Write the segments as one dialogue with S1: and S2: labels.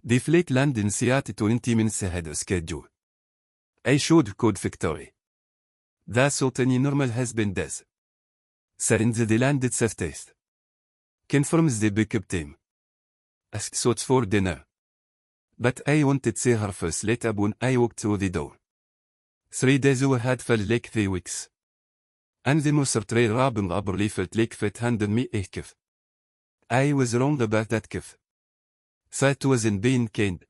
S1: The flight landed in Seattle 20 minutes ahead of schedule. I showed code victory. That's what any normal husband does. Sends the landed safest. Confirms the backup team. Asks what's for dinner. But I wanted to see her first later when I walked through the door. 3 days we had felt like 3 weeks. And the monster tray rubbing upperly felt like it handed me a kif. I was wrong about that kif. That wasn't being kind.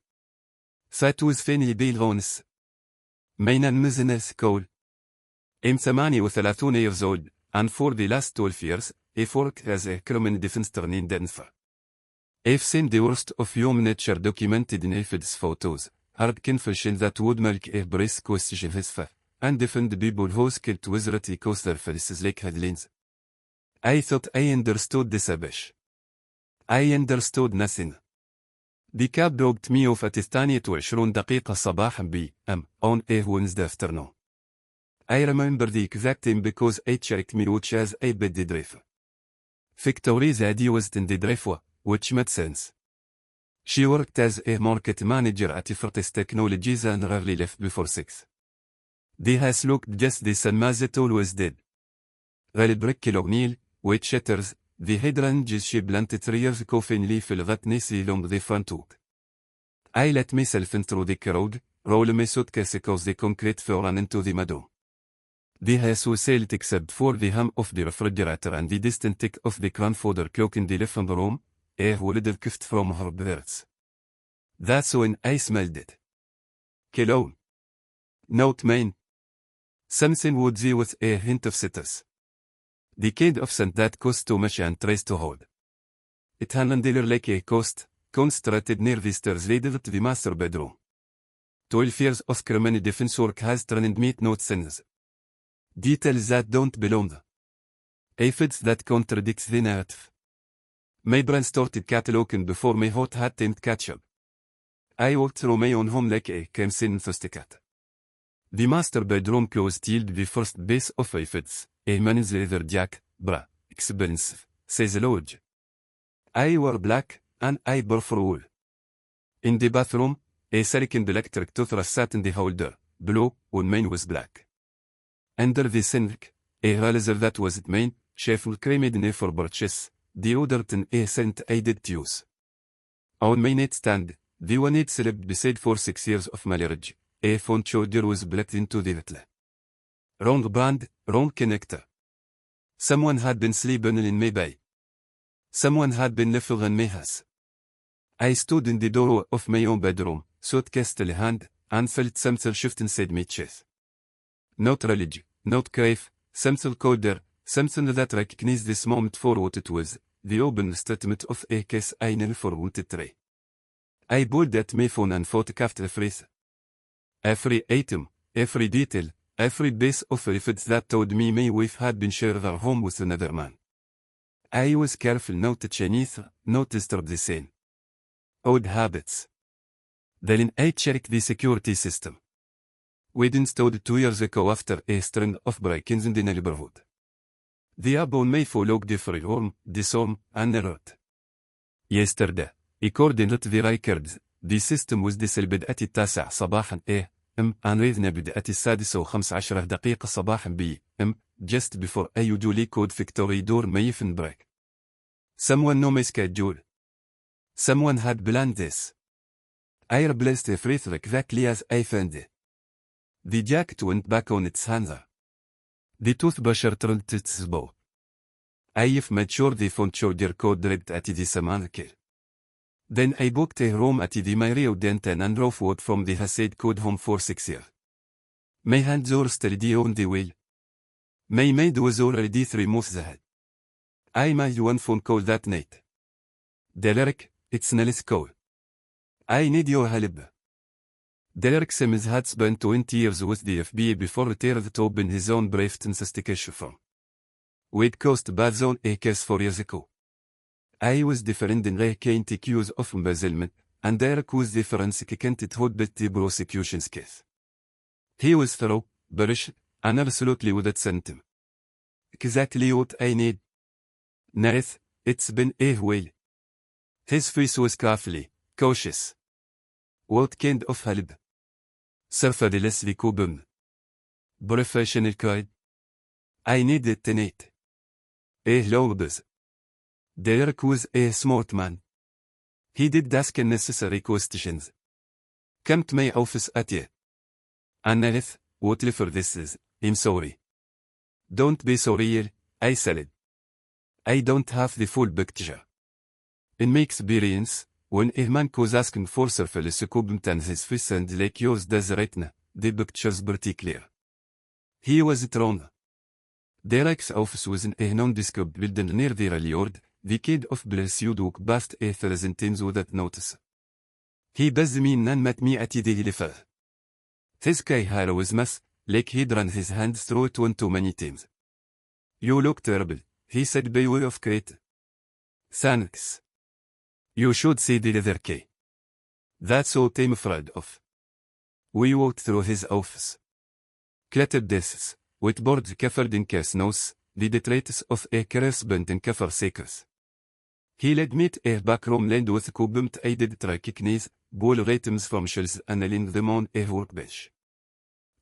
S1: That was finally being honest. My name is Ines Cole. I'm 38 years old, and for the last 12 years, I've worked as a criminal defense attorney in Denver. I've seen the worst of human nature documented in evidence photos, hard confessions that would make a breast question his faith, and defend people whose killed without cause their faces like headlines. I thought I understood this abish. I understood nothing. The cab dropped me off at 22 دقيقة صباحا p.m. on a Wednesday afternoon. I remember the exact time because I checked me watch as I bid the drive. Victory Zadi was in the drive, which made sense. She worked as a market manager at Fortis Technologies and rarely left before 6. The house looked just the same as it always did. Brick O'Neill, white shutters, the hydrangeas she planted 3 years ago finally fell that nicely along the front walk. I let myself in through the crowd, roll my suitcase across the concrete floor and into the meadow. The house was sealed except for the hum of the refrigerator and the distant tick of the grandfather clock in the living room, a little gift from her birds. That's when I smelled it. Cologne. Not mine. Something woodsy with a hint of citrus. The kind of scent that costs too much and tries to hold. It handled like a coast, concentrated near the stairs leading to the master bedroom. 12 years of criminal defense work has turned me no sins. Details that don't belong. Aphids that contradicts the narrative. My brain started cataloging before my heart had time to catch up. I walked through my own home like a crimson enthusiast. The master bedroom closed yielded the first base of aphids, a man's leather jacket, bra, expensive, says the lodge. I wore black, and I prefer wool. In the bathroom, a second electric toothbrush sat in the holder, blue, when mine was black. Under the sink, a razor that wasn't mine, shuffled creamed in for purchase, deodorant and a scent I did use. On my nightstand, the one I'd slept beside for 6 years of marriage, a phone charger was plugged into the metal. Wrong brand, wrong connector. Someone had been sleeping in my bed. Someone had been living in my house. I stood in the doorway of my own bedroom, suitcase in hand, and felt something shift inside my chest. Not religion, not crave, something colder, something that recognized this moment for what it was, the open statement of a case I never wanted to try. I pulled at my phone and photographed every item, every detail, every piece of evidence that told me my wife had been sharing her home with another man. I was careful not to change, not to disturb the scene. Odd habits. Then I checked the security system. We'd installed 2 years ago after a string of break-ins in the neighborhood. The app on my phone logged every home, disarm, and alert. Yesterday, according to the records, the system was disabled at 9 صباحا a.m. and reasonable at 6:15 صباحا p.m. just before I usually code victory door my phone break. Someone knew my schedule. Someone had planned this. I replaced everything exactly as I found it. The jacket went back on its hanger. The toothbrush returned to its bow. I've made sure the phone charger code read at the same kill. Then I booked a room at the Mario Denton and drove out from the Hasid code home for 6 years. My hands were steady on the wheel. My maid was already 3 months ahead. I made one phone call that night. Derek, it's Nelly's call. I need your help. Derek Simmons had spent 20 years with the FBI before retired to open his own private investigation firm. We'd caused bad on a case 4 years ago. I was defending a county accused of embezzlement, and Derek was the forensic candidate who'd beat the prosecution's case. He was thorough, bullish, and absolutely wouldn't send him. Exactly what I need. Nareth, it's been a while. His face was carefully cautious. What kind of help? Surface Vikobum. Professional guide. I need it tonight. Lords. Derek was a smart man. He did ask necessary questions. Come to my office at you. Annalith, whatever this is, I'm sorry. Don't be sorry, I said. I don't have the full picture. In my experience, when a man goes asking for surface and his face and like yours does written, the picture's pretty clear. He was wrong. Derek's office was in a nondescript building near the railroad. The kid of Blessed walked past 1,000 times without notice. He buzzed me and met me at the lifer. This guy here was mess, like he'd run his hands through it one too many times. You look terrible, he said by way of great. Thanks. You should see the other key. That's what I'm afraid of. We walked through his office. Cluttered desks, whiteboards covered in case notes, the detritus of a corresponding cover seekers. He led me to a back room lined with cobalt-aided track ball items from shelves and laying them on a workbench.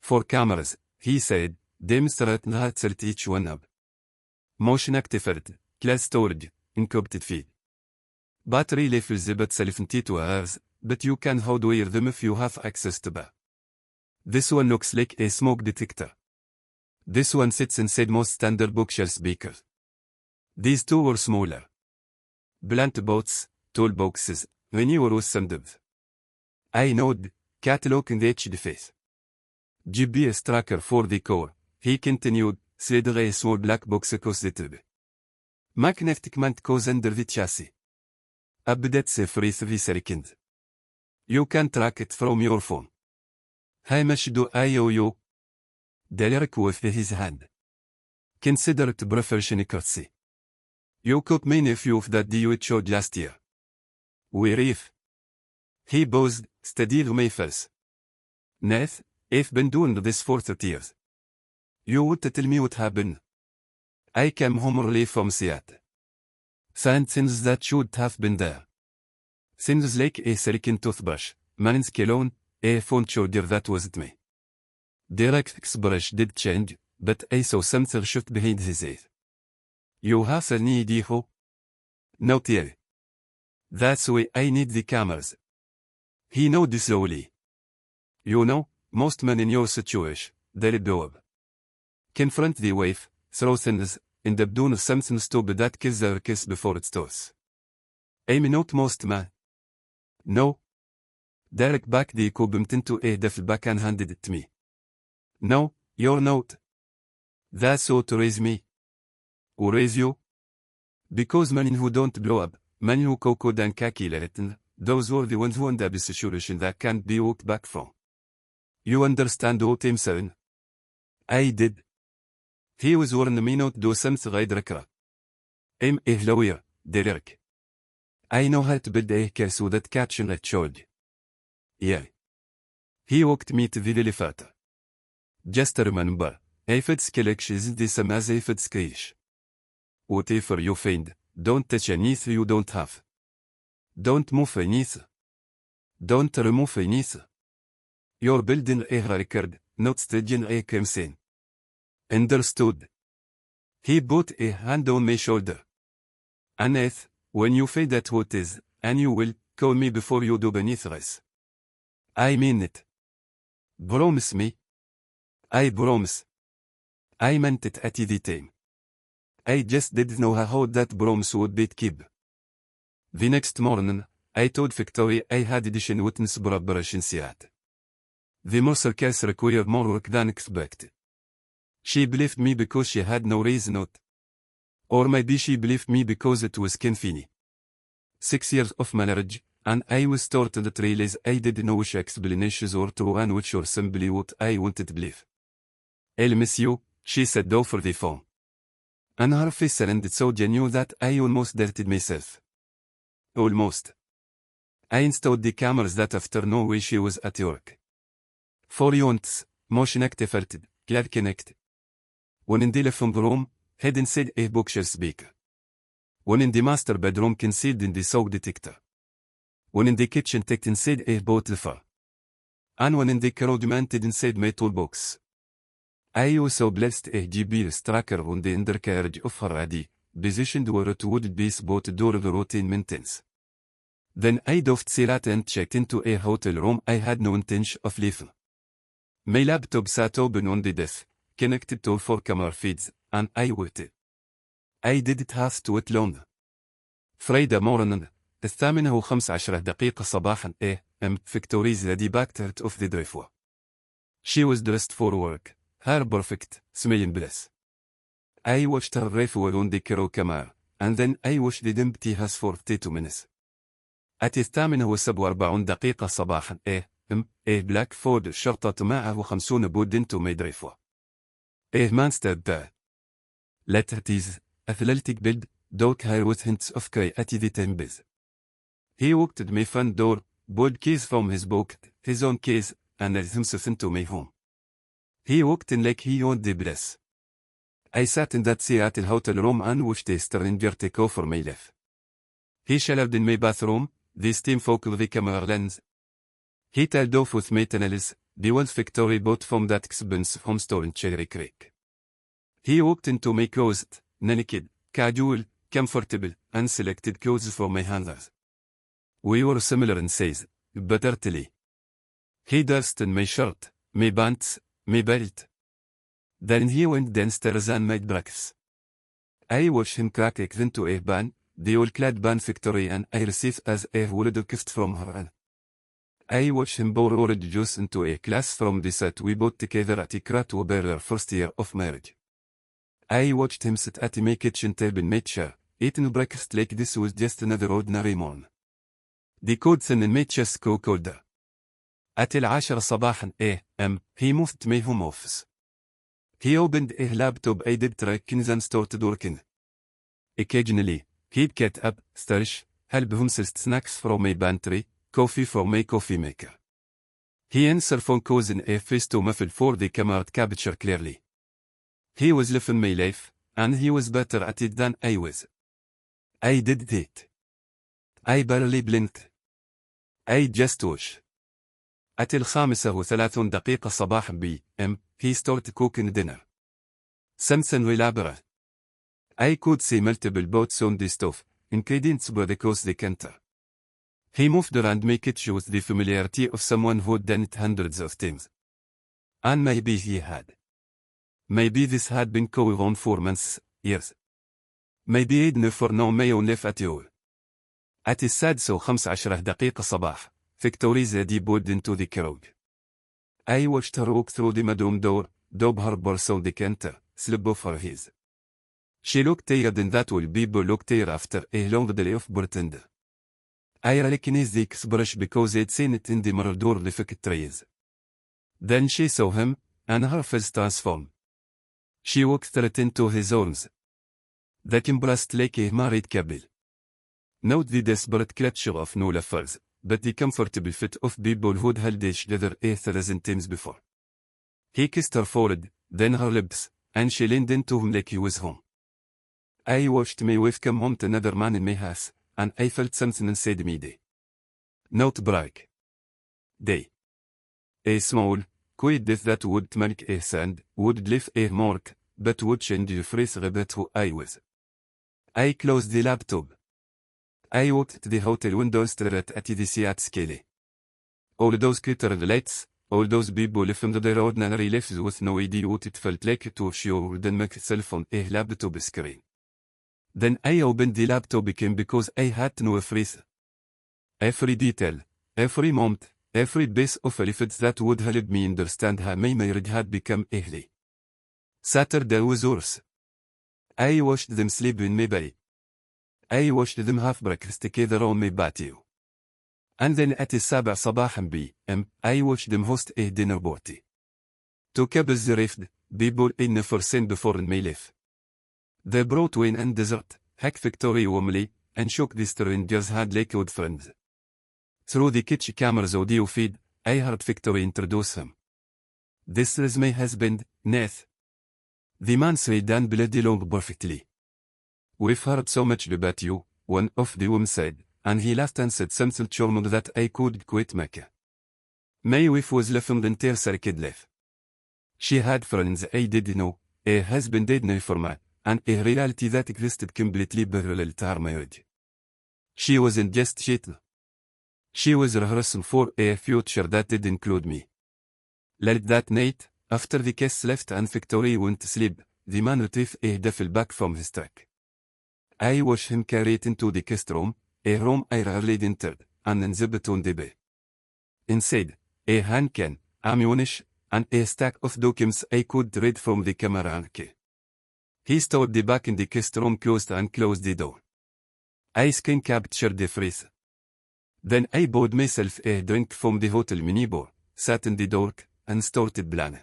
S1: For cameras, he said, demonstrating how to set each one up. Motion activated, class storage, encrypted feed. Battery levels about 72 hours, but you can hardwire them if you have access to that. This one looks like a smoke detector. This one sits inside most standard bookshelf speakers. These two were smaller. Blunt boats, toolboxes, renewal was some depth. I nod, cataloging the HD face. GPS tracker for the core, he continued, slid a small black box across the tube. Magnetic mount goes under the chassis. Updates every 3 seconds. You can track it from your phone. How much do I owe you? Derek waved his hand. Consider it professional courtesy. You caught my nephew of that deal showed last year. Where if? He paused, studied my face. Nath, I've been doing this for 30 years. You would tell me what happened. I came home early from Seattle. Found things that should have been there. Things like a silicone toothbrush, man's cologne, a phone charger that wasn't me. Derek's expression did change, but I saw something shift behind his eyes. You have any idea who? Not yet. That's why I need the cameras. He nodded slowly. You know, most men in your situation, they'll do up. Confront the wife, throw things, end up doing something stupid that kills their kiss before it starts. I'm not most men. No. Derek backed the cobalt into a duffel bag and handed it to me. No, you're not. That's how to raise me. Who raise you? Because men who don't blow up, men who cocoa and calculated, those were the ones who end up in a situation that can't be walked back from. You understand what I'm saying? I did. He was warning me not to do something I'd regret. I'm a lawyer, Derek. I know how to build a case without catching a charge. Yeah. He walked me to the elevator. Just remember, Aphids collection isn't the same as Aphids cash. Whatever you find, don't touch anything you don't have. Don't move anything. Don't remove anything. You're building a record, not staging a crime scene. Understood? He put a hand on my shoulder. Annette, when you find out what is, and you will, call me before you do beneath us. I mean it. Promise me. I promise. I meant it at the time. I just didn't know how that promise would be kept. The next morning, I told Victoria I had additional witness preparation set. The Mercer case required more work than expected. She believed me because she had no reason not. Or maybe she believed me because it was convenient. 6 years of marriage, and I was starting to realize I didn't know which explanations were true and which were simply what I wanted to believe. I'll miss you, she said over the phone. And her face sounded so genuine that I almost doubted myself. Almost. I installed the cameras that afternoon while she was at work. 4 units, motion activated, cloud connected. One in the living room, hid inside a bookshelf speaker. One in the master bedroom concealed in the soak detector. One in the kitchen ticked inside bought the fur. And one in the corrugated inside my toolbox. I was so blessed GPS tracker on the undercarriage of her ready, positioned where it would be spot door of the routine maintenance. Then I doved sirat and checked into a hotel room I had no intention of leaving. My laptop sat open on the desk, connected to 4 camera feeds, and I waited. I did it half to it long. Friday morning, 8:15 صباحا AM, Victoria's ready backed out of the driveway. She was dressed for work, hair perfect, smiling bliss. I watched her rifle on the carro camera, and then I watched the empty house for 32 minutes. At 8:47 صباحا AM, a black Ford شرطة معه 50 بود into my driveway. A man stepped there. Let it is, athletic build, dark hair with hints of creativity and biz. He walked to my front door, pulled keys from his pocket, his own keys, and led himself into my home. He walked in like he owned the place. I sat in that Seattle hotel room and watched a stern vertigo for my life. He showered in my bathroom, the steam focal the camera lens. He tailed off with my tunnels, the old Victoria bought from that expensive home store in Cherry Creek. He walked into my closet, naked, casual, comfortable, and selected clothes for my handlers. We were similar in size, but utterly. He dusted in my shirt, my pants, my belt. Then he went downstairs and made breakfast. I watched him crack eggs into a pan, the old-clad pan Victoria, and I received as a holiday gift from her. I watched him pour orange juice into a glass from the set we bought together at our first year of marriage. I watched him sit at my kitchen table in my chair, eating breakfast like this was just another ordinary morning. The cold sun in my chest grew colder. At 10 صباحا AM, he moved to my home office. He opened a laptop I did tracking and started working. Occasionally, he'd get up, stretch, help himself snacks from my pantry, coffee from my coffee maker. He answered phone calls in a face to muffle for the camera capture clearly. He was living my life, and he was better at it than I was. I did it. I barely blinked. I just watched. At 5:30 صباحا PM, he started cooking dinner. Something elaborate. I could see multiple pots on the stove, including spread across the counter. He moved around my kitchen with the familiarity of someone who'd done it hundreds of times. And maybe he had. Maybe this had been going on for months, years. Maybe he'd never known my own life at all. At 15 صباح, Victoria's ready pulled into the crowd. I watched her walk through the bedroom door, dab her purse on the counter, slip off her heels. She looked tired, and that will people looked tired after a long day of pretend. I recognized the expression because I'd seen it in the mirror door lift trays. Then she saw him, and her face transformed. She walked straight into his arms. They embraced like a married couple. Not the desperate clutch of no lovers, but the comfortable fit of people who'd held each other 1,000 times before. He kissed her forehead, then her lips, and she leaned into him like he was home. I watched my wife come home to another man in my house, and I felt something inside me day. Not brag. Day. A small, quiet death that would make a sound, would leave a mark, but would change the phrase about who I was. I closed the laptop. I walked to the hotel window straight at the Seattle sky. All those glittered lights, all those people living their ordinary lives with no idea what it felt like to show than myself on a laptop screen. Then I opened the laptop again because I had to know a phrase. Every detail, every moment, every piece of life that would help me understand how my marriage had become ugly. Saturday was worse. I watched them sleep in my bed. I watched them have breakfast together on my patio. And then at 7 صباحا PM, I watched them host a dinner party. Two couples arrived, people I never seen before in my life. They brought wine and dessert, hugged Victoria warmly, and shook the strangers had like old friends. Through the kitchen camera's audio feed, I heard Victoria introduce him. This is my husband, Nath. The man said and bloody long perfectly. We've heard so much about you, one of the women said, and he left and said something charming that I could quite make. My wife was laughing until I could laugh. She had friends I didn't know, a husband did know for me, and a reality that existed completely parallel to her marriage. She wasn't just cheating. She was rehearsing for a future that did include me. Late that night, after the kiss left and Victory went to sleep, the man retrieved a duffel bag from his truck. I watched him carry it into the guest room, a room I rarely entered, and unzipped it on the bed. Inside, a hand can, ammunition, and a stack of documents I could read from the camera key. He stored the bag in the guest room closed the door. I screen captured the phrase. Then I bought myself a drink from the hotel minibar, sat in the dark, and started planning.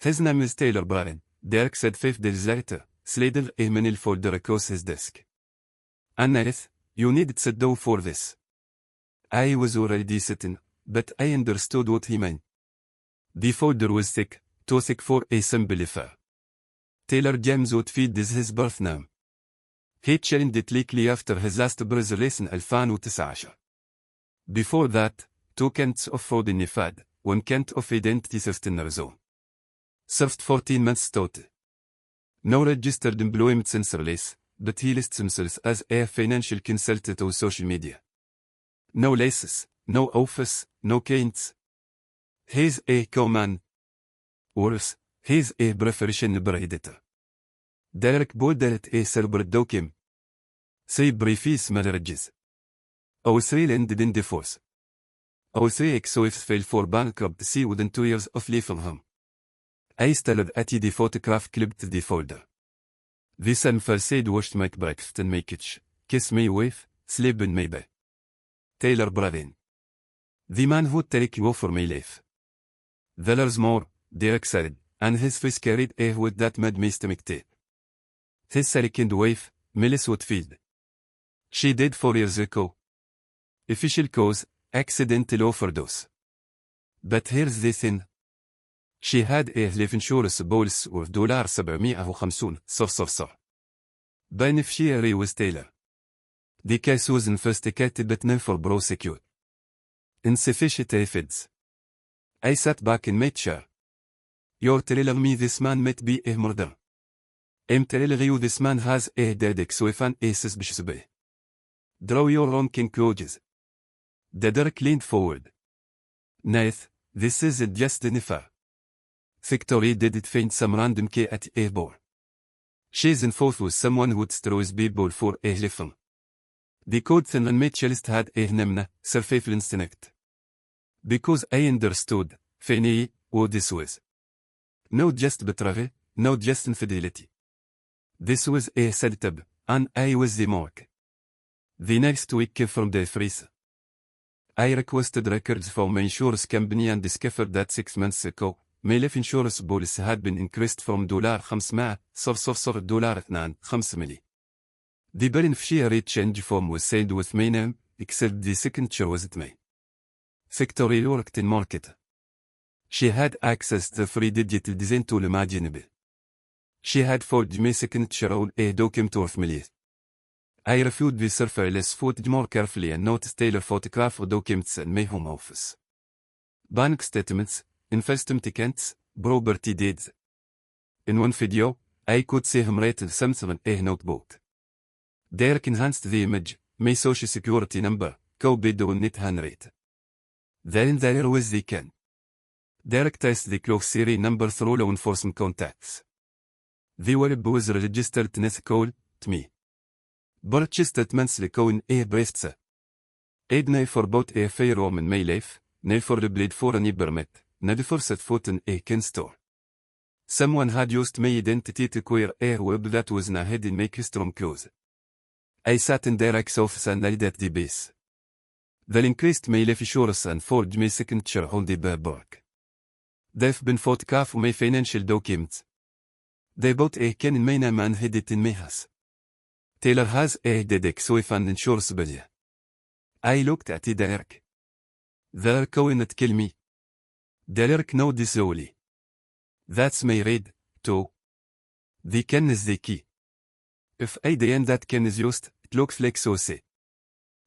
S1: His name is Taylor Bryan, Derek said 5 days later, sliding a mail folder across his desk. Annette, you needed to sit down for this. I was already sitting, but I understood what he meant. The folder was thick, too thick for a simple affair. Taylor James Whitfield is his birth name. He changed it quickly after his last press in 2019. Before that, 2 counts of fraud in IFAD, 1 count of identity theft in Arizona. Served 14 months total. No registered employment since release, but he lists himself as a financial consultant on social media. No license, no office, no counts. He's a command. Worse, he's a professional predator. Derek bordered a celebrate document. 3 previous marriages. 3 ended in divorce. 3 ex-wives filed for bankruptcy within 2 years of leaving him. I stared at the photograph clipped to the folder. The sample said washed my breakfast in my kitchen, kiss my wife, sleep in my bed. Taylor Bryan. The man who took you for my life. There's more, Derek said, and his face carried a weight that made me stomach tight. His second wife, Melissa Whitfield. She died 4 years ago. Official cause, accidental overdose. But here's the thing. She had a life insurance policy worth $750,000. Beneficiary was Taylor. The case was investigated but never prosecuted. Insufficient evidence. I sat back in my chair. You're telling me this man might be a murderer. I'm telling you this man has a dead ex-wife and a suspicious boy. Draw your own conclusions. Derek leaned forward. Nath, this isn't just an affair. Victory didn't find some random key at a bar. She's involved with someone who destroys people for a living. The code thing and Mitchellist had a name, survival instinct. Because I understood, Fanny, what this was. Not just betrayal, not just infidelity. This was a setup, and I was the mark. The next week came from the freeze. I requested records from my insurance company and discovered that 6 months ago, my life insurance policy had been increased from $500 $2 million. The beneficiary change form was signed with my name, except the signature wasn't mine. Victory worked in market. She had access to free digital design tool imaginable. She had forged my signature on a document worth millions. I reviewed the surveillance footage more carefully and noticed Taylor photograph documents in my home office. Bank statements, investment accounts, property deeds. In one video, I could see him writing something in a notebook. Derek enhanced the image, my social security number, copied on it handwritten. Then there was the can. Derek traced the clock serial number through law enforcement contacts. The web was registered to Neth call, to me. Purchase statements on a breast. I'd never bought a firearm in my life, never applied for any permit, never set foot in a gun store. Someone had used my identity to acquire a web that was not hid in my custom clothes. I sat in Derek's office and lied at the base. They increased my life insurance and forged my signature on the paperwork. They've been photographed my financial documents. They bought a can in my name and hid it in my house. Taylor has a dead ex-wife and insurance bill. I looked at Derek. They're going to kill me. Derek nodded slowly. That's my read, too. The can is the key. If I and that can is used, it looks like so say.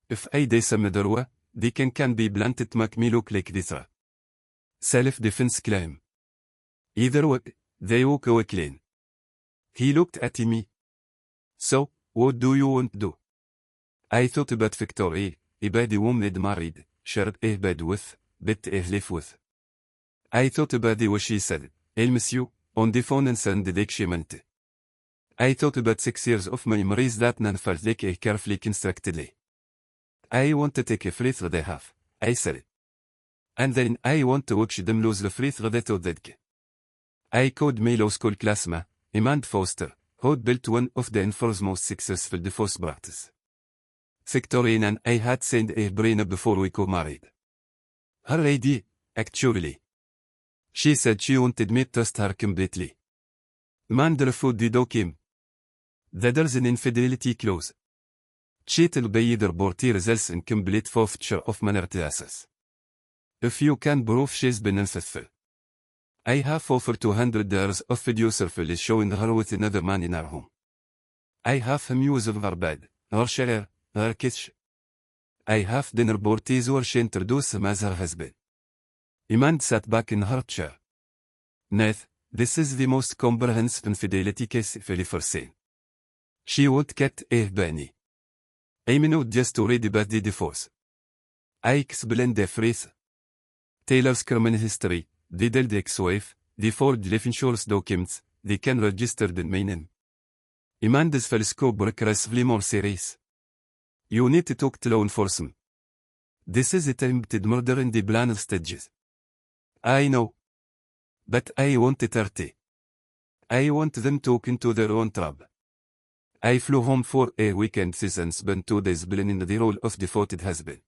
S1: If I decide they can be planted make me look like this. Self-defense claim. Either way, they walk away clean. He looked at me. So, what do you want to do? I thought about Victoria, a bad woman married, shared a bed with, bet live with. I thought about what she said, El monsieur, on the phone and sounded like she meant. I thought about 6 years of memories that none felt like a carefully constructedly. I want to take a free throw they have, I said. And then I want to watch them lose the free throw they thought they'd. I called my law school classmate, Amanda Foster, who'd built one of the NFOR's most successful divorce practices. Victorian and I had sent a brain before we got married. Her idea, actually. She said she wanted me to trust her completely. Mandel food did him. There's an infidelity clause. Cheatel by either party results in complete forfeiture of minority assets. If you can prove she's been unfaithful. I have offered $200 of video surveillance showing her with another man in her home. I have him use of her bed, her chair, her kitchen. I have dinner parties where she introduced him as her husband. Iman sat back in her chair. Nath, this is the most comprehensive infidelity case I've ever seen. She would get a bunny. I'm not just worried about the divorce. I explained the phrase. Taylor's criminal history, the dead ex-wife, the forged life insurance documents, they can registered in my name. Amanda's scope aggressively more serious. You need to talk to law enforcement. This is attempted murder in the planned stages. I know. But I want it 30. I want them to look into their own trap. I flew home for a weekend and spent 2 days playing the role of devoted husband.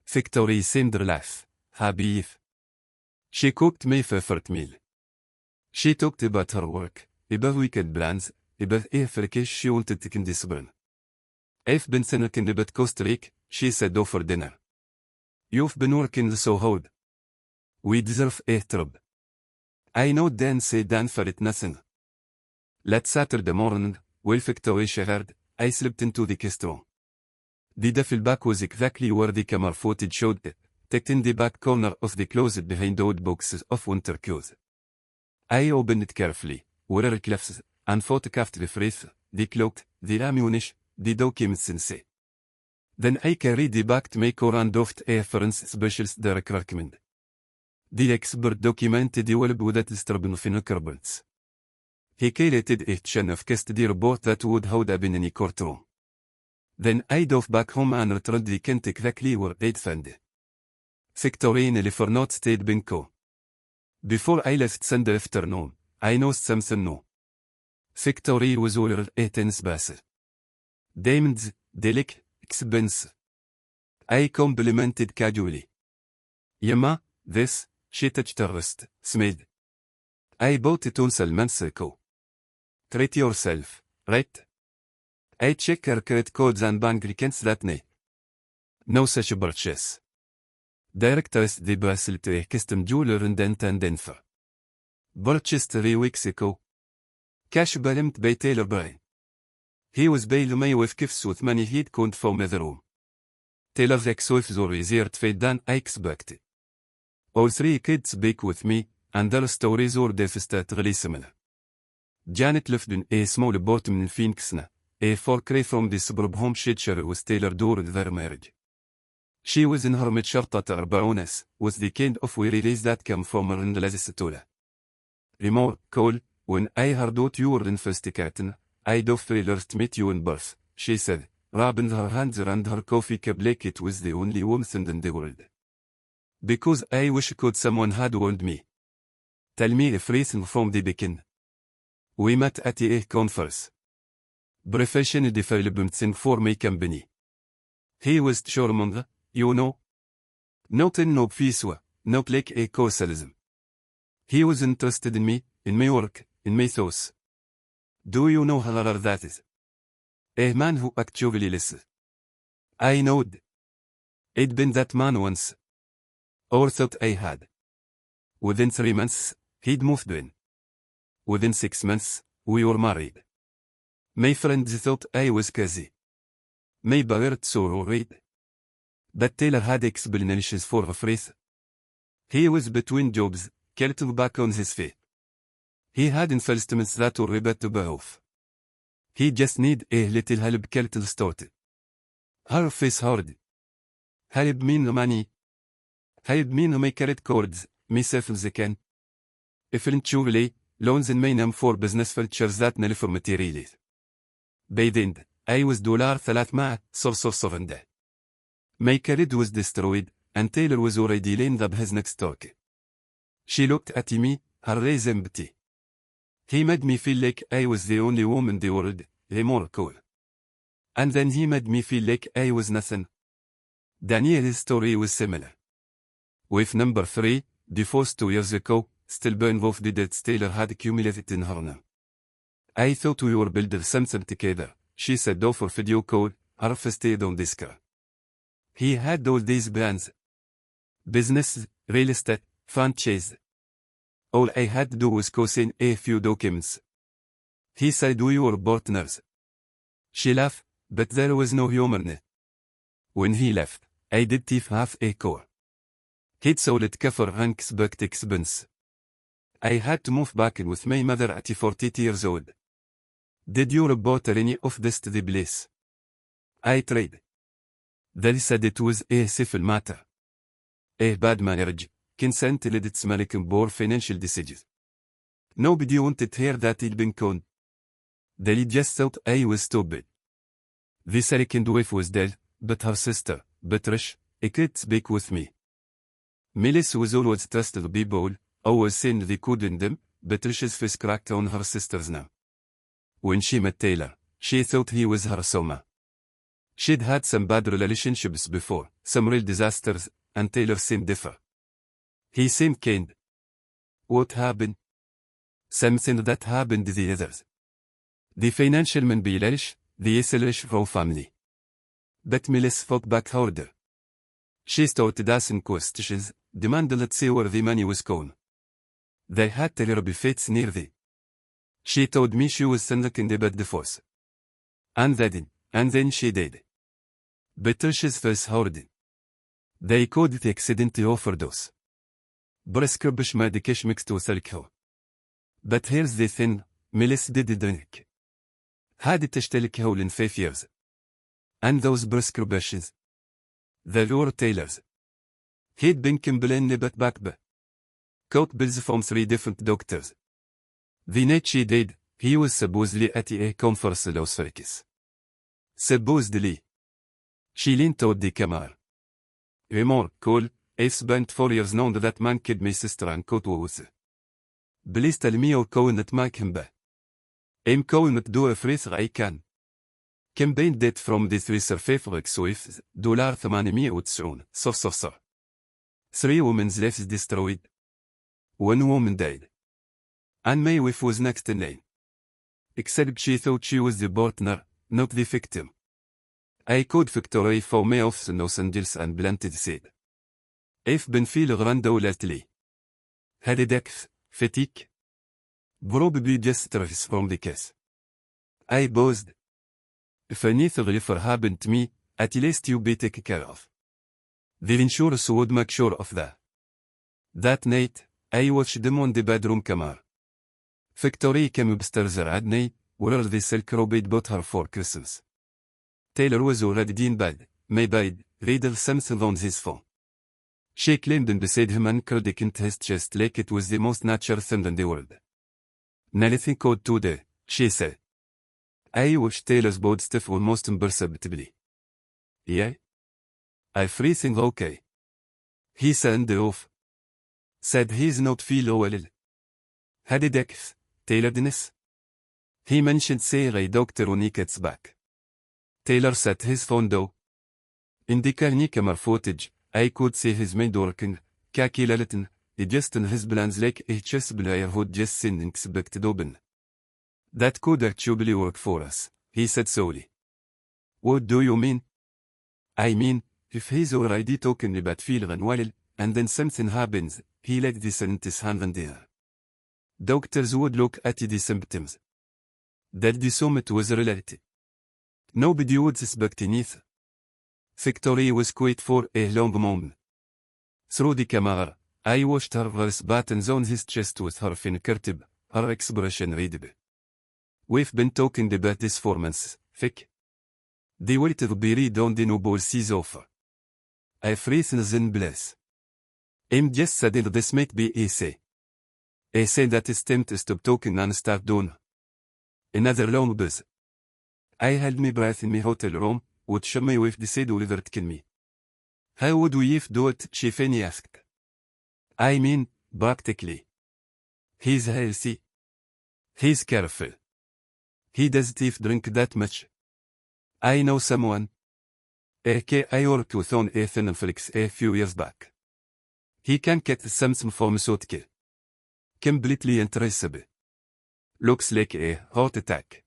S1: Victoria seemed relaxed, happy. She cooked my favorite meal. She talked about her work, about weekend plans, about a vacation she wanted to take this spring. I've been thinking about Costa Rica, she said over dinner. You've been working so hard. We deserve a trip. I know Dan said Dan for it nothing. Last Saturday morning, while Victoria showered, I slipped into the guest room. The duffel bag was exactly where the camera footage showed it, tucked in the back corner of the closet behind AudioBooks of winter clothes. I opened it carefully, where it cliffs, and photographed the phrase, the cloak, the ammunition, the documents and say. Then I carried the bag to make her and oft a forensic specialist Derek recommend. The expert documented the well without disturbing fingerprints. He created a chain of custody report that would have been in a courtroom. Then I dove back home and returned the Kent exactly where I'd found it. Victoria nearly forgot stayed Binko. Before I left Sunday afternoon, I noticed something new. Victoria was wearing a tennis bracelet. Diamonds, delicate, expensive. I complimented casually. Yama, this, she touched her wrist, smiled. I bought it on Salman's ago. Treat yourself, right? I checked her credit codes and bank accounts that night. No such purchase. Direct traced the bracelet to a custom jeweler in Denver. Purchased 3 weeks ago. Cash ballooned by Taylor Bryan. He was bailed me with gifts with money he'd couldn't from the room. Taylor's ex-wife were easier to find than I expected. All 3 kids speak with me, and their stories were devastatingly similar. Janet lived in a small apartment in Phoenix, a far cry from the suburb home she'd shared with Taylor during their marriage. She was in her mid-40s bonus, with the kind of weary days that came from her in the last tola. Remore, Cole, when I heard what you were investigating, I'd offered to meet you in birth, she said, rubbing her hands around her coffee cup like it was the only warmth in the world. Because I wish someone had warned me. Tell me everything from the beginning. We met at a conference. Professional development thing for my company. He was charming, you know. Not in no obvious way, not like a co-salesman. He was interested in me, in my work, in my thoughts. Do you know how rare that is? A man who actually listens. I knowed. I'd been that man once. Or thought I had. Within 3 months, he'd moved in. Within 6 months, we were married. My friends thought I was crazy. My parents were worried. But Taylor had explanations for the phrase. He was between jobs, getting back on his feet. He had investments that were about to pay off. He just need a little help getting started. Her face hard. Help me no money. Help me no make credit cards, myself they can. Eventually, loans in my name for business ventures that nil for materials. By the end, I was $300 My credit was destroyed, and Taylor was already lined up his next talk. She looked at me, her eyes empty. He made me feel like I was the only woman in the world, more cool. And then he made me feel like I was nothing. Daniel's story was similar. With number 3, divorced 2 years ago, still involved the debts Taylor had accumulated in her name. I thought we were building something together, she said over video call, her face stayed on this car. He had all these plans. Business, real estate, franchise. All I had to do was co-sign a few documents. He said we were partners. She laughed, but there was no humor in it. When he left, I did have a car. He'd sold it cover unexpected expense. I had to move back in with my mother at 40 years old. Did you report any of this to the police? I tried. They said it was a civil matter. A bad marriage, consent led its making poor financial decisions. Nobody wanted to hear that he'd been conned. They just thought I was stupid. The second wife was dead, but her sister, Betrayal, couldn't speak with me. Melissa was always trusted people, always saying they couldn't them, Betrayal's face cracked on her sister's name. When she met Taylor, she thought he was her soulmate. She'd had some bad relationships before, some real disasters, and Taylor seemed different. He seemed kind. What happened? Something that happened to the others. The financial man Bilalish, the Eselish from family. But Melissa fought back harder. She started asking questions, demanding to see where the money was gone. They had Taylor buffets near the. She told me she was thinking about divorce. And then she did. Betrayal's face hardened. They called it accidental overdose. Prescription medication mixed with alcohol. But here's the thing, Melissa didn't drink. Hadn't touched alcohol in 5 years. And those prescriptions. They were Taylor's. He'd been complaining about back. Got bills from 3 different doctors. The night she died, he was supposedly at a conference in Las Vegas. Supposedly. She leaned toward the camera. More cool, I've spent 4 years knowing that man killed my sister and caught was. Please tell me you're going to make him back. I'm going to do everything I can. Campaign debt from the 3 survivors with $890. So. 3 women's lives destroyed. 1 woman died. And my wife was next in line. Except she thought she was the partner, not the victim. I called Victoria for my office in Los Angeles and bluntly said. I've been feeling random lately. Headaches, fatigue. Probably just stress from the case. I paused. If anything ever happened to me, at least you'll be taken care of. The insurance would make sure of that. That night, I watched them on the bedroom camera. Victoria came upstairs at night, where the silk robe bought her for Christmas. Taylor was already in bed, my bed, reading something on his phone. She claimed and beside him and curled his chest like it was the most natural thing in the world. Nothing could today, she said. I watched Taylor's body stiff almost imperceptibly. Yeah? Everything okay? He signed off. Said he's not feeling well. Headaches, tiredness. He mentioned seeing a doctor when he gets back. Taylor set his phone down. In the camera footage, I could see his mind working, calculating, adjusting his plans like a chess player who'd just seen unexpected open. That could actually work for us, he said slowly. What do you mean? I mean, if he's already talking about feeling unwell, and then something happens, he let the scientist hand in the air. Doctors would look at the symptoms. That the summit was related. Nobody would suspect anything. Victory was quiet for a long moment. Through the camera, I watched her verse buttons on his chest with her fingertip, her expression readable. We've been talking about this for months, Vic. The weight to be read on the noble seas offer. I've reasons in bliss. I'm just saddened this might be easy. I say that it's time to stop talking and start doing. Another long buzz. I held my breath in my hotel room, watched my wife decide Oliver to kill me. How would we if do it, she finally asked. I mean, practically. He's healthy. He's careful. He doesn't even drink that much. I know someone. I worked with on Ethan Felix a few years back. He can get something pharmaceutical. Completely untraceable. Looks like a heart attack.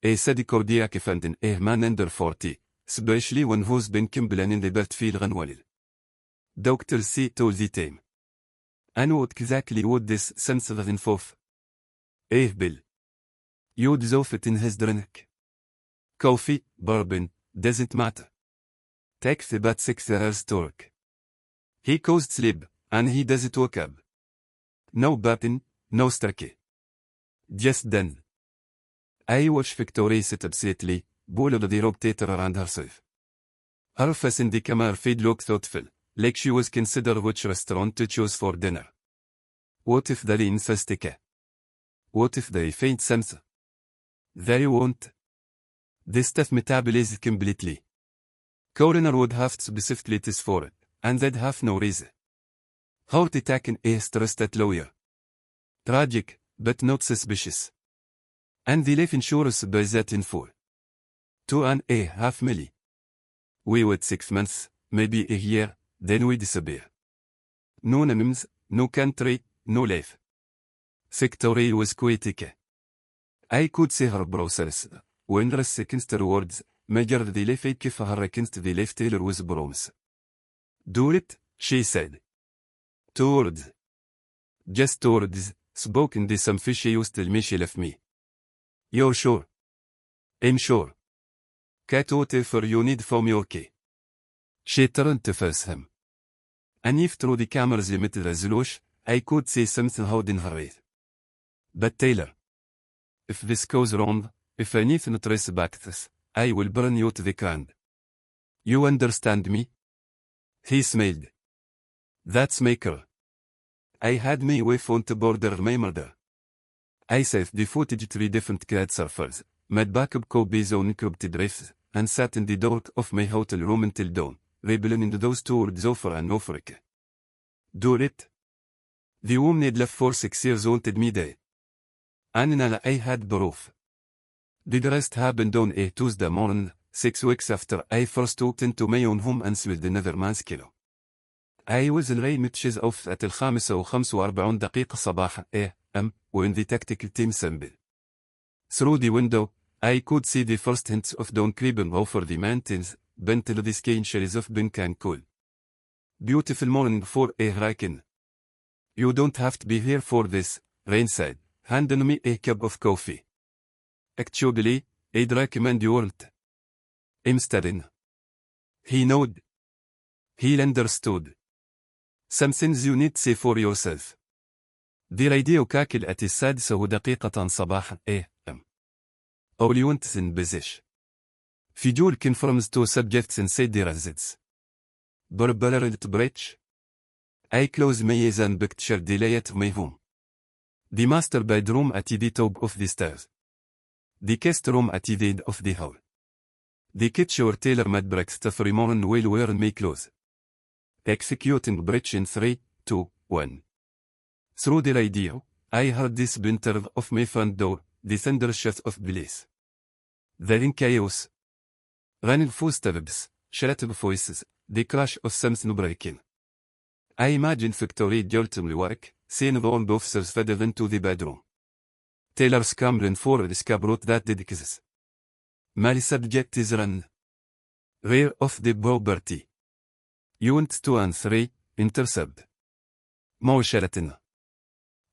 S1: A steady cardiac event in a man under 40, especially one who's been complaining about feeling unwell. Dr. C told the team. And what exactly would this sensor involve? Bill. You'd dissolve it in his drink. Coffee, bourbon, doesn't matter. Takes about 6 hours to work. He caused sleep, and he doesn't wake up. No button, no sturkey. Just done. I watched Victoria sit upsetly, pulled the rotator around herself. Her face in the camera feed looked thoughtful, like she was considering which restaurant to choose for dinner. What if they infestic? What if they find something? They won't. This stuff metabolizes completely. Coroner would have to specifically test for it, and they'd have no reason. Heart attack in a stressed lawyer. Tragic, but not suspicious. And the life insurance buys that in full. 2.5 million. We wait 6 months, maybe a year, then we disappear. No names, no country, no life. Victoria was quiet. I could see her browsers, when the seconds words, measured the left كيف against the left tailor was bronze. Do it, she said. 2 words. Just 2 words, spoken the some fish used to me she left me. You're sure? I'm sure. Cat whatever you need from me okay. She turned to face him. And if through the camera's limited resolution, I could see something holding her head. But Taylor. If this goes wrong, if I need to trace back this, I will burn you to the ground. You understand me? He smiled. That's maker. I had my wife on to border my murder. I saved the footage 3 different crowd surfers, made backup copies on encrypted drifts, and sat in the dark of my hotel room until dawn, rebelling in those 2 words over and over again. Do it? The woman had left for 6 years wanted me dead. And now I had proof. The rest happened on a Tuesday morning, 6 weeks after I first walked into my own home and swelled another man's kilo. I was الري متشز off at 5:45 صباحا AM, when the tactical team assembled. Through the window, I could see the first hints of dawn creeping over the mountains, bent till the sky shades of pink and cool. Beautiful morning for a hurricane. You don't have to be here for this, Rain said, handing me a cup of coffee. Actually, I'd recommend you won't. I'm studying. He nodded. He understood. Some things you need to say for yourself. The radio كاكل at 6:01 صباحا AM. All you want is in position. Fidul confirms 2 subjects inside the residence. Burberry to bridge. I close my eyes and picture the layout of my home. The master bedroom at the top of the stairs. The guest room at the end of the hall. The kitchen where tailor-made breakfast every morning while wearing my clothes. Executing bridge in 3, 2, 1. Through the radio, I heard the splinter of my front door, the thunder shout of police. They're in chaos. Running footsteps, shouted voices, the crash of something breaking. I imagine Victoria jolting work, seeing the armed officers faded into the bedroom. Taylor scrambling for the scabrot that did kisses. My subject is run. Rear of the property. Unit 2 and 3, intercept. مباشرة.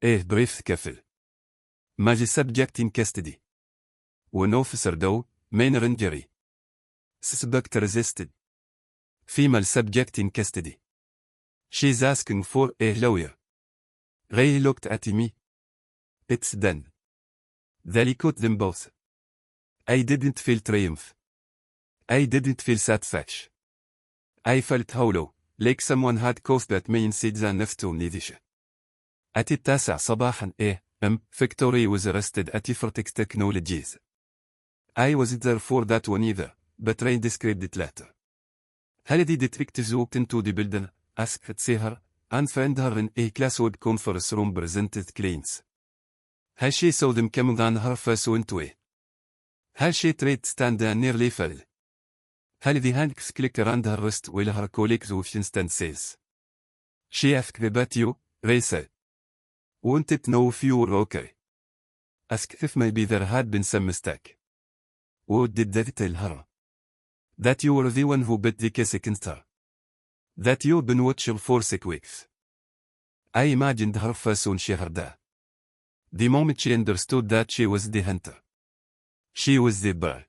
S1: brief كفل. My subject in custody. One officer though, minor injury. Suspect resisted. Female subject in custody. She's asking for a lawyer. Ray looked at me. It's done. They caught them both. I didn't feel triumph. I didn't feel satisfaction. I felt hollow, like someone had coughed at me inside the naftu nidisha. At 9 صباحا a.m. Victory was arrested at Fortex Technologies. I wasn't there for that one either, but Ray described it later. How did detectives walked into the building, asked Seher, and found her in a classroom conference room presented clients. How she saw them coming on her face went away. How she tried to stand and nearly fell. How the hands clicked around her wrist while her colleagues with instant says. She asked about you, Ray said. Wanted to know if you were okay. Asked if maybe there had been some mistake. What did they tell her? That you were the one who bet the case against her. That you've been watching for 6 weeks. I imagined her face when she heard that. The moment she understood that she was the hunter. She was the bear.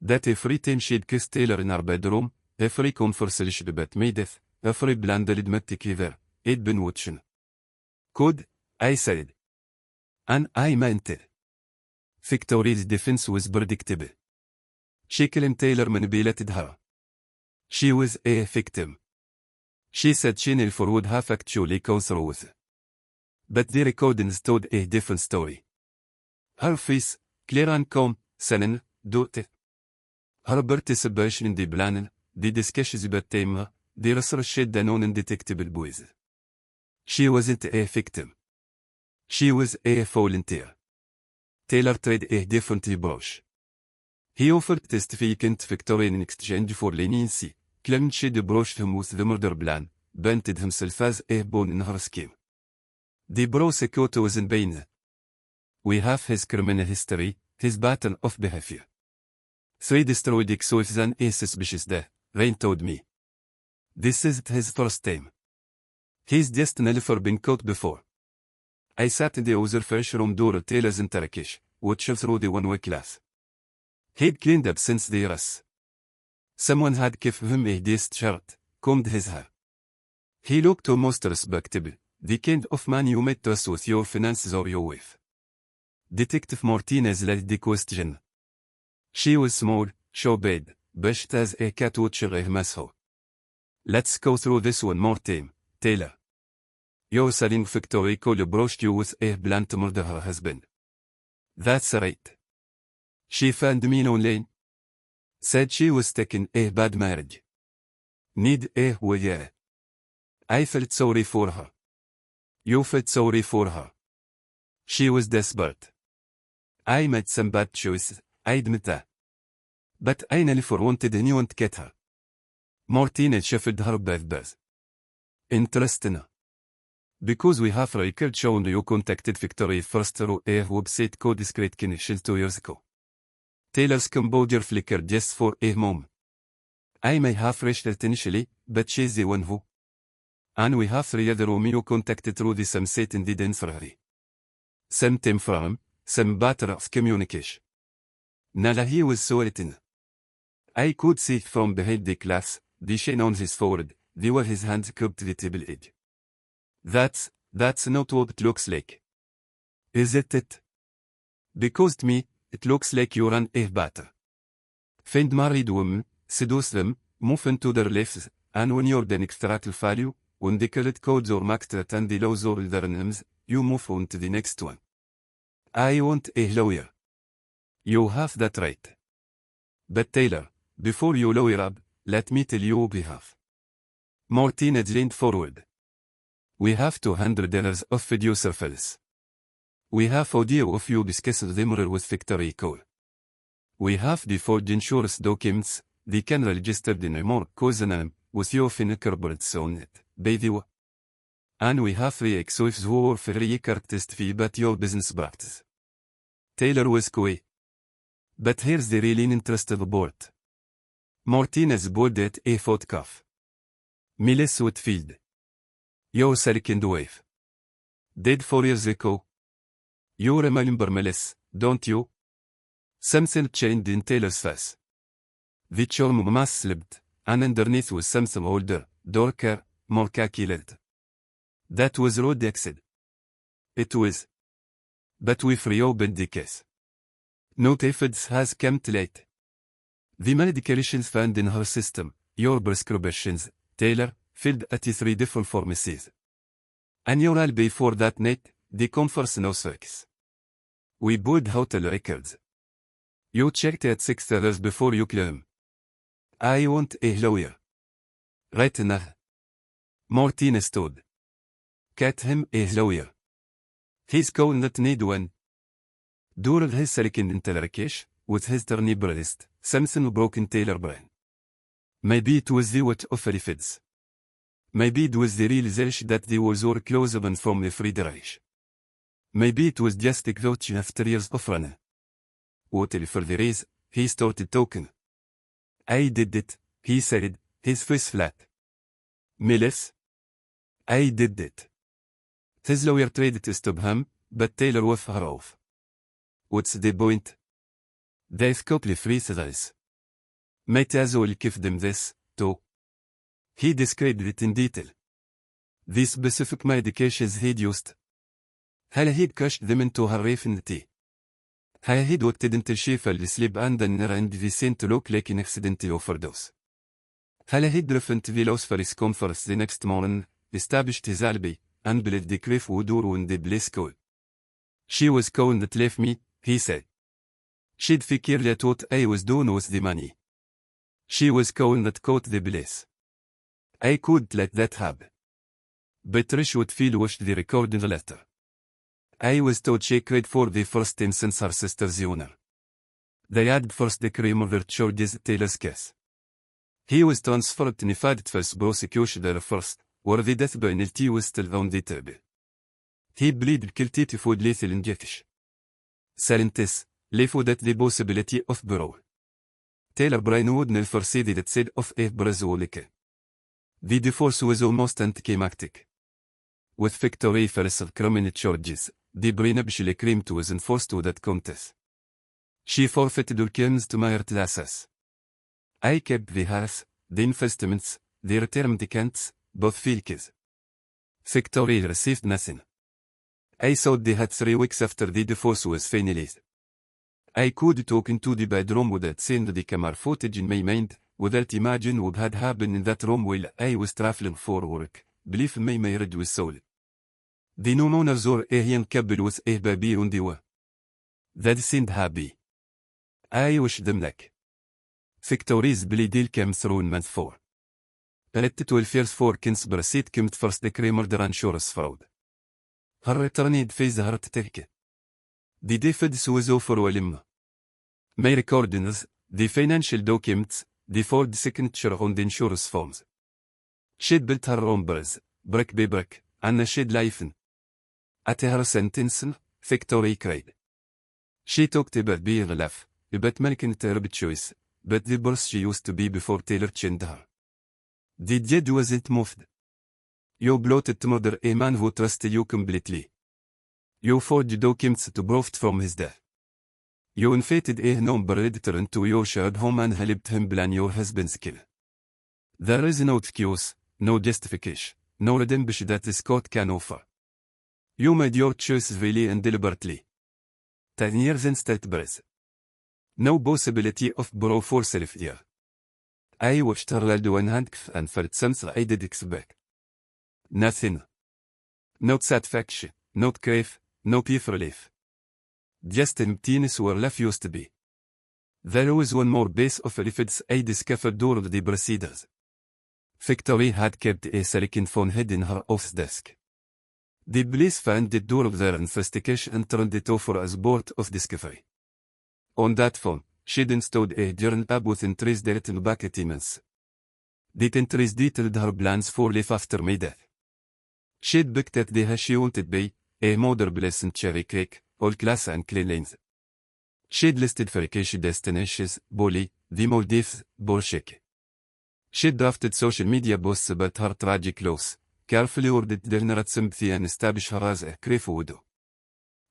S1: That every time she'd kissed Taylor in her bedroom, every conversation about my death, every blundered together, he'd been watching. Could, I said. And I meant it. Victoria's defense was predictable. She claimed Taylor manipulated her. She was a victim. She said she never would have actually gone through with it. But the recordings told a different story. Her face, clear and calm, sudden, doubted. Her participation in the planning, the discussions about Taylor, the research done on undetectable boys. She wasn't a victim. She was a volunteer. Taylor tried a different approach. He offered to testify against Victoria in exchange for leniency, claimed she'd approached him with the murder plan, painted himself as a pawn in her scheme. The prosecutor was in pain. We have his criminal history, his pattern of behavior. 3 destroyed exoids and a suspicious death, Rain told me. This isn't his first time. He's just never been caught before. I sat in the other fresh room door at Taylor's in Turkish, watching through the one-way class. He'd cleaned up since the arrest. Someone had given him a decent shirt, combed his hair. He looked almost respectable, the kind of man you might trust with your finances or your wife. Detective Martinez led the question. She was small, short-bed, bushed as a cat watcher a masshole. Let's go through this one more time, Taylor. You're saying Victoria Cole approached you with a plan to murder her husband. That's right. She found me online. Said she was stuck in a bad marriage. Need a lawyer. I felt sorry for her. You felt sorry for her. She was desperate. I made some bad choices, I admit that. But I never wanted anyone to get her. Martinez shuffled her birthdays. Interesting. Because we have record shown you contacted Victoria first through a website called Discreet Connections 2 years ago. Taylor's composure flickered just for a moment. I may have reached it initially, but she's the one who. And we have 3 other whom you contacted through the same site and didn't hurry. Same time frame, same pattern of communication. Nala he was so written. I could see from behind the glass, the shine on his forehead, the way his hands cupped the table edge. That's not what it looks like. Is it? Because to me, it looks like you're an batter. Find married women, seduce them, move into their lives, and when you're the extract value, when they call it codes or maxed and the laws or their names, you move on to the next one. I want a lawyer. You have that right. But Taylor, before you lawyer up, let me tell you what we have. Martinez leaned forward. We have $200 of video surveillance. We have audio of you discussing the murder with Victoria Cole. We have the forged insurance documents, the can registered in a more cousin with your fingerprints on it, by the way. And we have 3 ex-wives who are very testify about your business practice. Taylor was coy. But here's the really interesting part. Martinez pulled at a photograph. Millis Whitfield. Your second wife. Dead 4 years ago. You remember Millis, don't you? Something changed in Taylor's face. The charm mass slipped, and underneath was something older, darker, more calculated. That was road exit. It was. But we've reopened the case. No evidence has come to light. The medications found in her system, your prescriptions, Taylor, filled at 3 different pharmacies. And you'll pay for that night, the conference no sex. We pulled hotel records. You checked at 6 hours before you claim. I want a lawyer. Right now. Martin stood. Get him a lawyer. He's going to need one. During his second interrogation, with his tiny breast, Samson broke in Taylor's brain. Maybe it was the weight of evidence. Maybe it was the realization that the walls were closer and from the Friedreich. Maybe it was just a crouch after years of running. Whatever the reason, he started talking. I did it, he said, his face flat. Millis? I did it. His lawyer tried to stop him, but Taylor waved her off. What's the point? They've got the free thrills. Might as well give them this, too. He described it in detail. The specific medications he'd used. How he'd crushed them into her infinity. How he'd waited until she fell asleep and the scene to look like an accidental overdose. How he'd driven to the Los Ferris conference the next morning, established his alibi, and believed the cliff would ruin the bliss call. She was going to leave me, he said. She'd figured that what I was doing with the money. She was going to cut the bliss. I couldn't let that happen. But Trish would feel washed the recording letter. I was told she cried for the first time since her sister's funeral. They had first-degree murder charges at Taylor's case. He was transferred to Nevada false prosecution there first, where the death penalty was still on the table. He pleaded guilty to food lethal injection. Scientists left at the possibility of parole. Taylor Brain would never see the side of a Brazilian. The divorce was almost anticlimactic. With victory for criminal charges, the Brain claimed was enforced to that contest. She forfeited her claims to marital assets. I kept the house, the investments, the retirement accounts, both vehicles. Victory received nothing. I thought they had 3 weeks after the divorce was finalized. I could talk into the bedroom without seeing the camera footage in my mind, without imagining what had happened in that room while I was traveling for work. Believe me, my marriage was solid. The new owners were a young couple with a baby on the way. They seemed happy. I wish them luck. Victory's plea deal came through in month 4. At 12 years for conspiracy commit first-degree murder and insurance fraud. Her return had faced heart attack. The defense was overwhelming. My recordings, the financial documents, the Ford signature on the insurance forms. She'd built her own bridge, brick by brick, and she'd life in. At her sentencing, Victory cried. She talked about being alive, about making a terrible choice, but the boss she used to be before Taylor changed her. The judge wasn't moved. You plotted to murder a man who trusted you completely. You forged documents to profit from his death. You invited a non-predator into your shared home and helped him plan your husband's kill. There is no excuse, no justification, no redemption that this court can offer. You made your choice freely and deliberately. 10 years in state prison. No possibility of parole for self-here. I watched her held one handcuff and felt something I did expect. Nothing. No satisfaction, no grief, no peace relief. Just emptiness where life used to be. There was one more piece of evidence I discovered during the proceedings. Victory had kept a second phone hidden in her office desk. The police found it during their investigation and turned it over as part of discovery. On that phone, she'd installed a journal tab with entries written back at months. The entries detailed her plans for life after my death. She'd booked at the house she wanted by, a modern place in Cherry Creek, all class and clean lanes. She'd listed vacation destinations, Bali, the Maldives, Bolshek. She'd drafted social media posts about her tragic loss, carefully ordered generate sympathy and established her as a grief widow.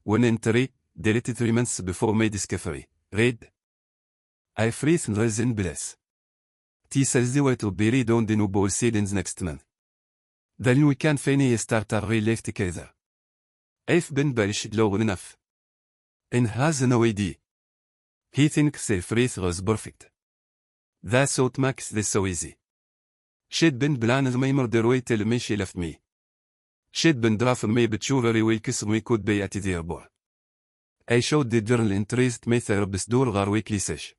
S1: One entry, deleted 3 months before my discovery, read: I freeze and rise in bliss. sells the way to be read on the noble seedings next month. Then we can finally start our real life together. I've been bearish long enough. And has no idea. He thinks everything was perfect. That's what makes this so easy. She'd been planning my murder way till me she left me. She'd been drafting me but sure we kiss we could be at the airport. I showed the journal interest my therapist door weekly sesh.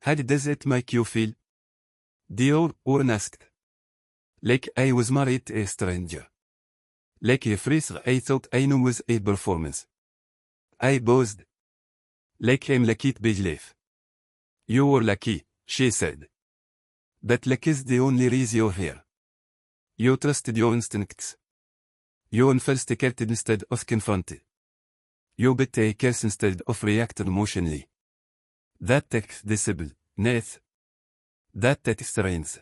S1: How does it make you feel? Dior asked. Like I was married to a stranger. Like a phrase I thought I knew was a performance. I buzzed. Like I'm lucky to be alive. You were lucky, she said. But luck is the only reason you're here. You trusted your instincts. You investigated instead of confronted. You bet a curse instead of reacted emotionally. That takes discipline, Nath. That takes strength.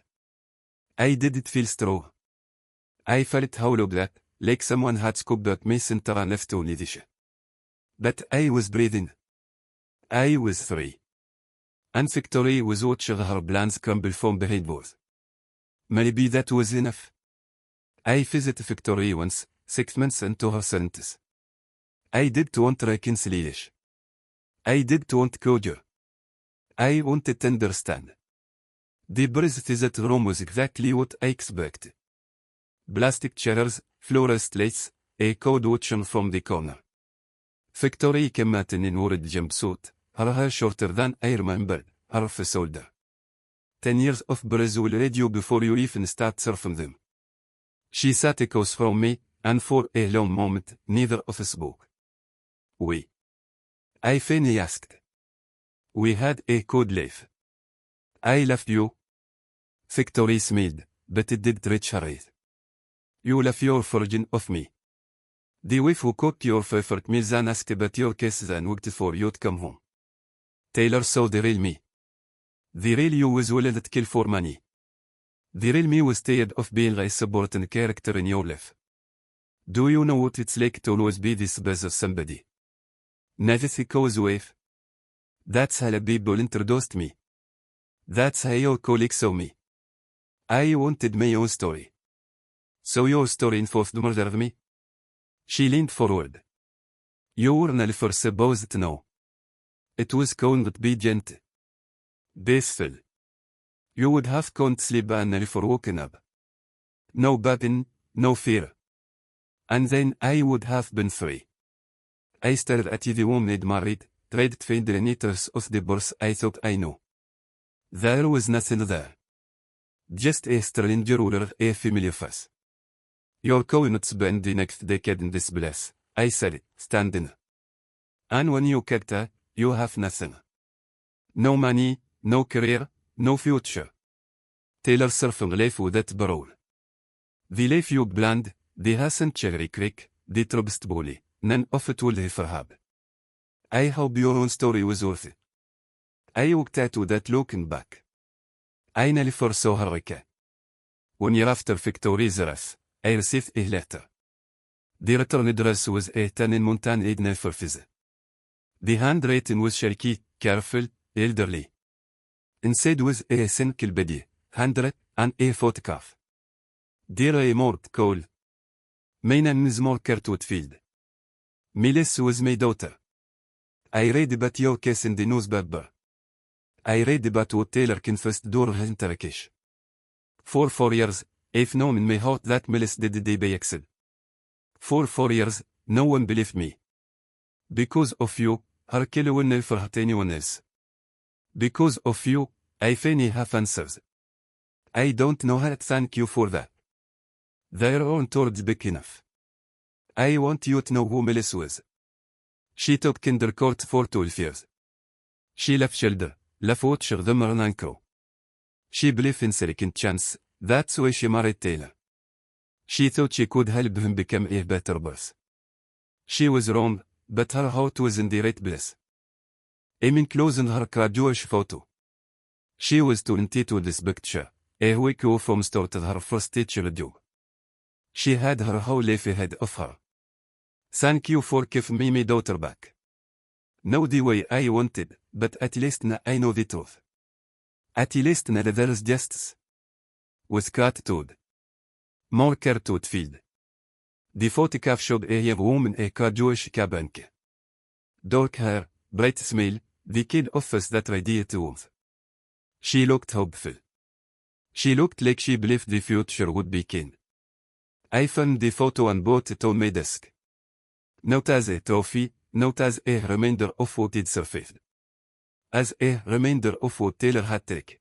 S1: I didn't feel strong. I felt hollow that, like someone had scooped me center and left only dish. But I was breathing. I was free. And Victory was watching her plans crumble from behind bars. Maybe that was enough. I visited Victory once, 6 months into her sentence. I did want reconciliation. I did want closure. I wanted to understand. The result is that room was exactly what I expected. Plastic chairs, fluorescent lights, a code watching from the corner. Victory came out in an orange jumpsuit, her hair shorter than I remembered, her face older. 10 years of Brazil radio before you even start surfing them. She sat across from me, and for a long moment, neither of us spoke. We. I finally asked. We had a good life. I left you. Victory smiled, but it did reach her eyes. You left your version of me. The wife who cooked your favorite meals and asked about your cases and worked for you to come home. Taylor saw the real me. The real you was willing to kill for money. The real me was tired of being a supporting character in your life. Do you know what it's like to always be this best of somebody? Nathiko's wife. That's how people introduced me. That's how your colleagues saw me. I wanted my own story. So your story involved murder of me? She leaned forward. You were never supposed to know. It was going to be gentle. Peaceful. You would have gone to sleep and never woken up. No pain, no fear. And then I would have been free. I stared at the woman I'd married, tried to find the neatness of the boss I thought I knew. There was nothing there. Just a stranger or a familiar face. You're going to spend the next decade in this place, I said, standing. And when you get there, you have nothing. No money, no career, no future. Taylor surfing life without parole. The life you planned, the hasn't cherry creek, the trubst bully, none of it will ever have. I hope your own story was worth it. I walked out without looking back. I nearly foresaw her again. 1 year after Victory's arrest, I received a letter. The return address was a town in Montana I'd never visited. The handwriting was shaky, careful, elderly. Inside was a encyclopedia, handwritten, and a photograph. Dear Mort Cole. My name is Margaret Whitfield. Millis was my daughter. I read about your case in the newspaper. I read about what Taylor confessed during his interrogation. For 4 years, I've known in my heart that Millis did the by accident. For 4 years, no one believed me. Because of you, her killer will never hurt anyone else. Because of you, I finally have answers. I don't know how to thank you for that. There aren't words big enough. I want you to know who Millis was. She took kindergarten for 12 years. She left children, left watcher them run and grow. She believed in second chance, that's why she married Taylor. She thought she could help him become a better boss. She was wrong, but her heart was in the right place. I'm enclosing her graduation photo. She was 22 with this picture, a week from started her first teacher job. She had her whole life ahead of her. Thank you for giving me my daughter back. Not the way I wanted, but at least now I know the truth. At least there's justice. With cat toad. More toad field. The photograph showed a young woman a Jewish cabank. Dark hair, bright smile, the kid offers that radiate warmth. She looked hopeful. She looked like she believed the future would be kind. I filmed the photo and brought it on my desk. Not as a trophy, not as a reminder of what it survived. As a reminder of what Taylor had taken.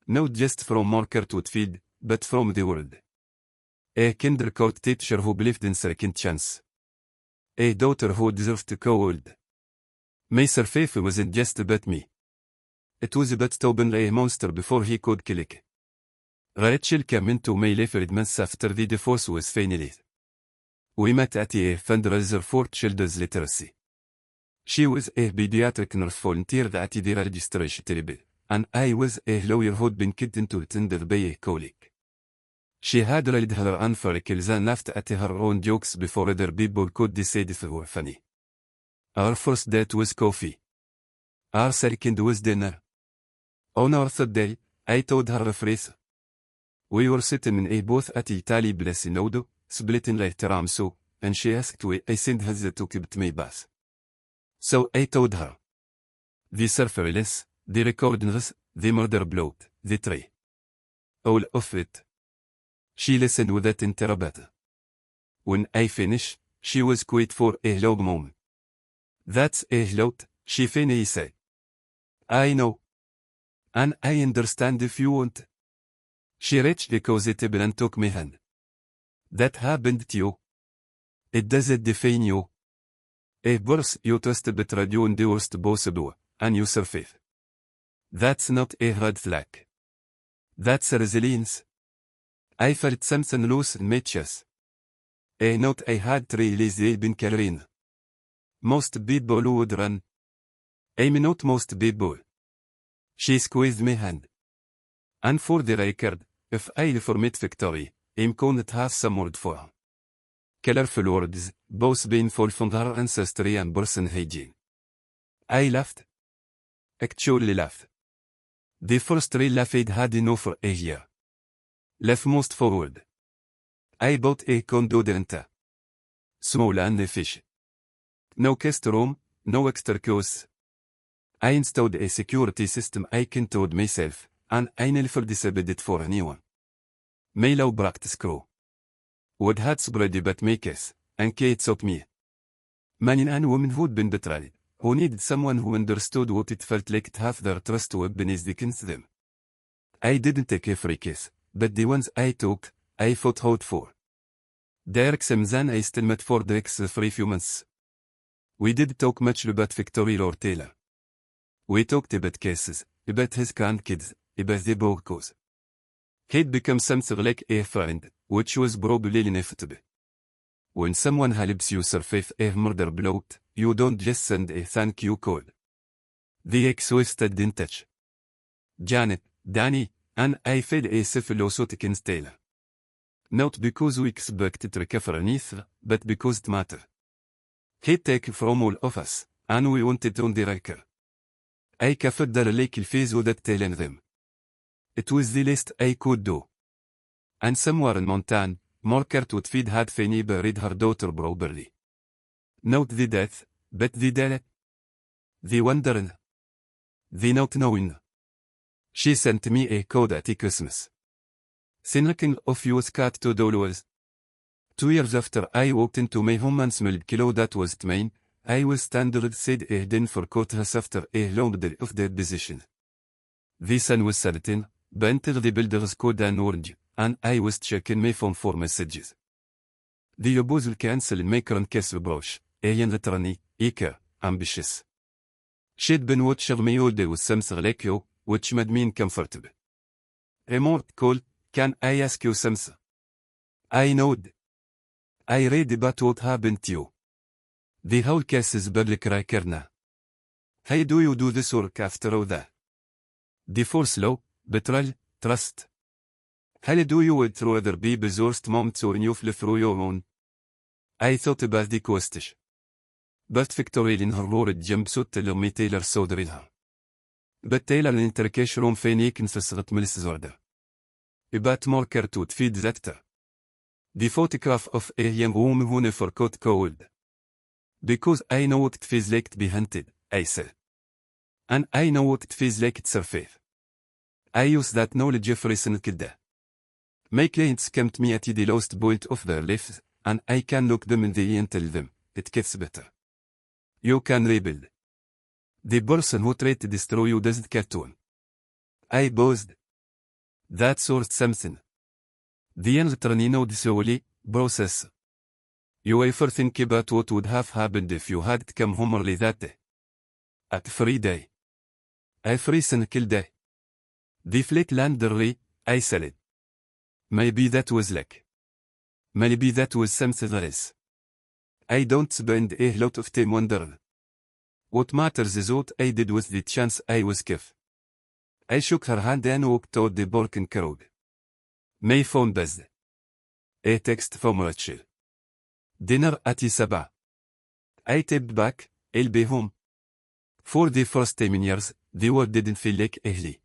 S1: Not just from Marker to Field, but from the world. A kindergarten teacher who believed in second chance. A daughter who deserved to go old. My survive wasn't just about me. It was about stopping a monster before he could kill it. Rachel came into my life 8 months after the divorce was finalized. We met at a fundraiser for children's literacy. She was a pediatric nurse volunteered at the registration table, and I was a lawyer who'd been kicked into attended by a colleague. She had read her unfuricles and laughed at her own jokes before other people could decide if they were funny. Our first date was coffee. Our second was dinner. On our third day, I told her a phrase. We were sitting in a booth at Italy Place in Odo, splitting like tiramisu, and she asked why I sent her to keep my bath. So I told her. The surveillance, the recordings, the murder plot, the tray. All of it. She listened without interrupting. When I finished, she was quiet for a long moment. That's a lot, she finally said. I know. And I understand if you want. She reached the cozy table and took my hand. That happened to you. It doesn't define you. Of course you trusted betrayed you in the worst possible, and you survived. That's not a red flag. That's resilience. I felt something loose in my chest. A note I had really been carrying. Most people would run. I'm not most people. She squeezed my hand. And for the record, if I formit victory, I'm going to have some word for her. Colorful words, both painful from her ancestry and person hygiene. I laughed. Actually laughed. The first real laugh I'd had in over a year. Laugh most forward. I bought a condo renta. Small and efficient. No guest room, no extra costs. I installed a security system I controlled myself, and I never disabled it for anyone. My law practice crew. Would had spread about my case, and Kate sought me. Men and women who'd been betrayed, who needed someone who understood what it felt like to have their trust weaponized against them. I didn't take every case, but the ones I took, I fought hard for. Derek Samzan I still met for the next 3 few months. We did talk much about Victory or Taylor. We talked about cases, about his grandkids, about the Borgos. He'd become something like a friend, which was probably inevitable. When someone helps you survive a murder plot, you don't just send a thank you call. The ex was stayed in touch. Janet, Danny, and I filed a civil lawsuit against Taylor. Not because we expected to recover anything, but because it mattered. He'd take from all of us, and we wanted on the record. I كفدر ليك الفيز without telling them. It was the least I could do. And somewhere in Montana, Marker would feed had Fanny buried her daughter properly. Not the death, but the death. The wondering. The not knowing. She sent me a code at Christmas. Thinking of you cat to dollars. 2 years after I walked into my home and smelled kilo that was mine, I was standard said a den for caught us after a long day of their decision. The sun was setting, entered the builder's code and orange, and I was checking my phone for messages. The abuse will cancel my current case brush, a young attorney, eager, ambitious. She'd been watching me all day with something like you, which made me uncomfortable. Remote call, can I ask you something? I nod. I read about what happened to you. The whole case is public record now. How do you do this work after all that? Divorce law, betrayal, trust. How do you wade through other people's worst moments or you fly through your own? I thought about the question. But Victoria in her lurid jumpsuit tell me Taylor so her. Betrayal intercation feinik nfesret mils zorda. Ubat morker tot feed zakta. The photograph of a young woman who forgot cold. Because I know what it feels like to be hunted, I said. And I know what it feels like to survive. I use that knowledge for recent kidda. My clients come to me at the lowest point of their lives, and I can look them in the eye and tell them, it gets better. You can rebuild. The person who tried to destroy you doesn't cartoon. I paused. That's worth something. The unreturning know the slowly process. You ever think about what would have happened if you had come home early that day? At free day. A free kill day. The flight landed early, I said. Maybe that was luck. Maybe that was something else. I don't spend a lot of time wondering. What matters is what I did with the chance I was given. I shook her hand and walked toward the broken crowd. My phone buzzed. A text from Rachel. Dinner at 7. I typed back, I'll be home. For the first time in years, the word didn't feel like early.